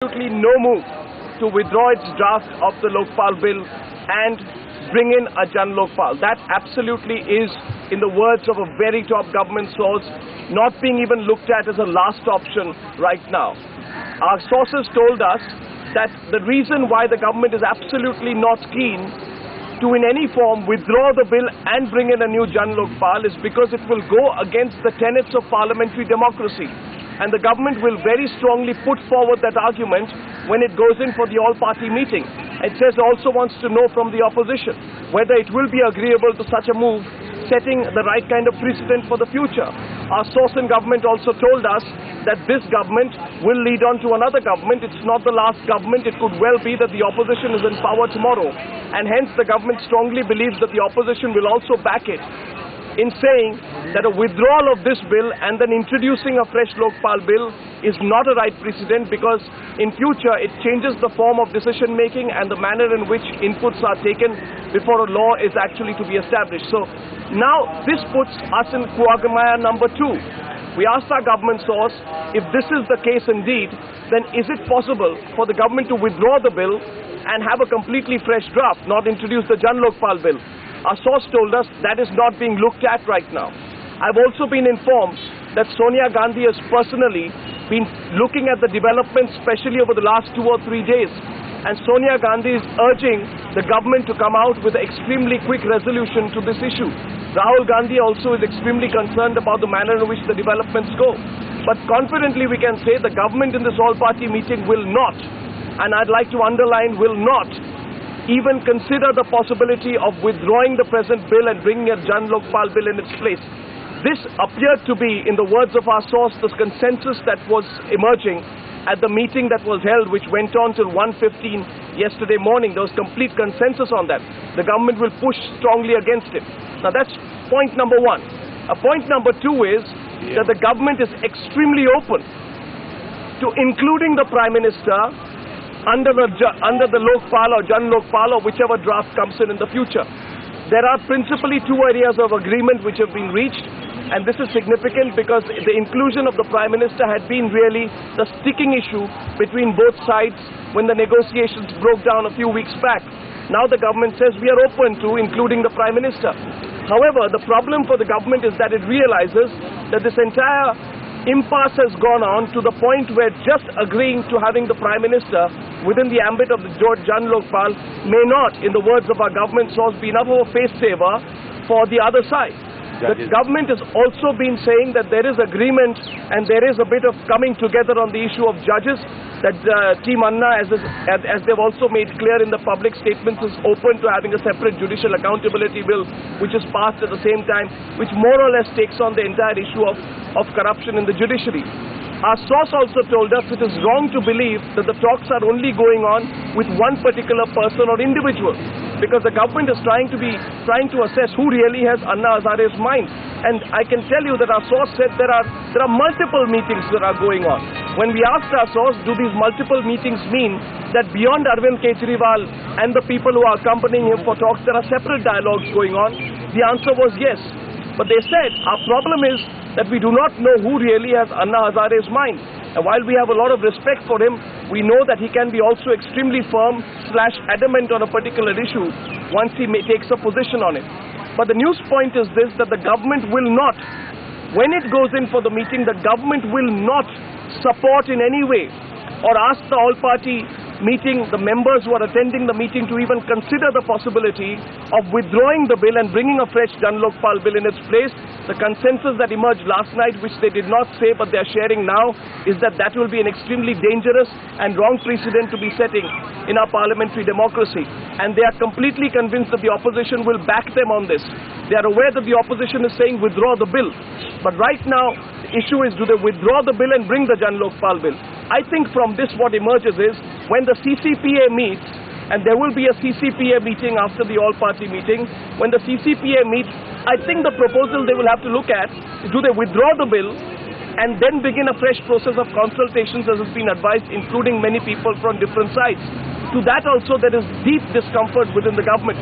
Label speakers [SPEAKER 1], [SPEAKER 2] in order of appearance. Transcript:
[SPEAKER 1] absolutely no move to withdraw its draft of the Lokpal bill and bring in a Jan Lokpal. That absolutely is, in the words of a very top government source, not being even looked at as a last option right now. Our sources told us that the reason why the government is absolutely not keen to in any form withdraw the bill and bring in a new Jan Lokpal is because it will go against the tenets of parliamentary democracy. And the government will very strongly put forward that argument when it goes in for the all-party meeting. It says it also wants to know from the opposition whether it will be agreeable to such a move, setting the right kind of precedent for the future. Our source in government also told us that this government will lead on to another government. It's not the last government. It could well be that the opposition is in power tomorrow. And hence the government strongly believes that the opposition will also back it in saying that a withdrawal of this bill and then introducing a fresh Lokpal bill is not a right precedent, because in future it changes the form of decision making and the manner in which inputs are taken before a law is actually to be established. So now this puts us in quagmire number 2. We asked our government source, if this is the case indeed, then is it possible for the government to withdraw the bill and have a completely fresh draft, not introduce the Jan Lokpal bill? Our source told us that is not being looked at right now. I've also been informed that Sonia Gandhi has personally been looking at the developments, especially over the last 2 or 3 days. And Sonia Gandhi is urging the government to come out with an extremely quick resolution to this issue. Rahul Gandhi also is extremely concerned about the manner in which the developments go. But confidently we can say the government in this all-party meeting will not, and I'd like to underline, will not even consider the possibility of withdrawing the present bill and bringing a Jan Lokpal bill in its place. This appeared to be, in the words of our source, the consensus that was emerging at the meeting that was held, which went on till 1:15 yesterday morning. There was complete consensus on that. The government will push strongly against it. Now that's point number 1. Point number 2 is that the government is extremely open to including the Prime Minister under the Lokpal or Jan Lokpal or whichever draft comes in the future. There are principally 2 areas of agreement which have been reached, and this is significant because the inclusion of the Prime Minister had been really the sticking issue between both sides when the negotiations broke down a few weeks back. Now the government says we are open to including the Prime Minister. However, the problem for the government is that it realizes that this entire impasse has gone on to the point where just agreeing to having the Prime Minister within the ambit of the Jan Lokpal may not, in the words of our government source, be enough of a face saver for the other side. The government has also been saying that there is agreement and there is a bit of coming together on the issue of judges, that Team Anna, as they've also made clear in the public statements, is open to having a separate judicial accountability bill which is passed at the same time, which more or less takes on the entire issue of corruption in the judiciary. Our source also told us it is wrong to believe that the talks are only going on with one particular person or individual, because the government is trying to assess who really has Anna Hazare's mind. And I can tell you that our source said there are multiple meetings that are going on. When we asked our source, do these multiple meetings mean that beyond Arvind Kejriwal and the people who are accompanying him for talks, there are separate dialogues going on? The answer was yes. But they said our problem is that we do not know who really has Anna Hazare's mind. And while we have a lot of respect for him, we know that he can be also extremely firm / adamant on a particular issue once he takes a position on it. But the news point is this, that the government will not, when it goes in for the meeting, the government will not support in any way or ask the all-party meeting, the members who are attending the meeting, to even consider the possibility of withdrawing the bill and bringing a fresh Jan Lokpal bill in its place. The consensus that emerged last night, which they did not say but they are sharing now, is that that will be an extremely dangerous and wrong precedent to be setting in our parliamentary democracy. And they are completely convinced that the opposition will back them on this. They are aware that the opposition is saying withdraw the bill. But right now, the issue is, do they withdraw the bill and bring the Jan Lokpal bill? I think from this what emerges is, when the CCPA meets, and there will be a CCPA meeting after the all-party meeting, when the CCPA meets, I think the proposal they will have to look at is, do they withdraw the bill and then begin a fresh process of consultations as has been advised, including many people from different sides. To that also there is deep discomfort within the government.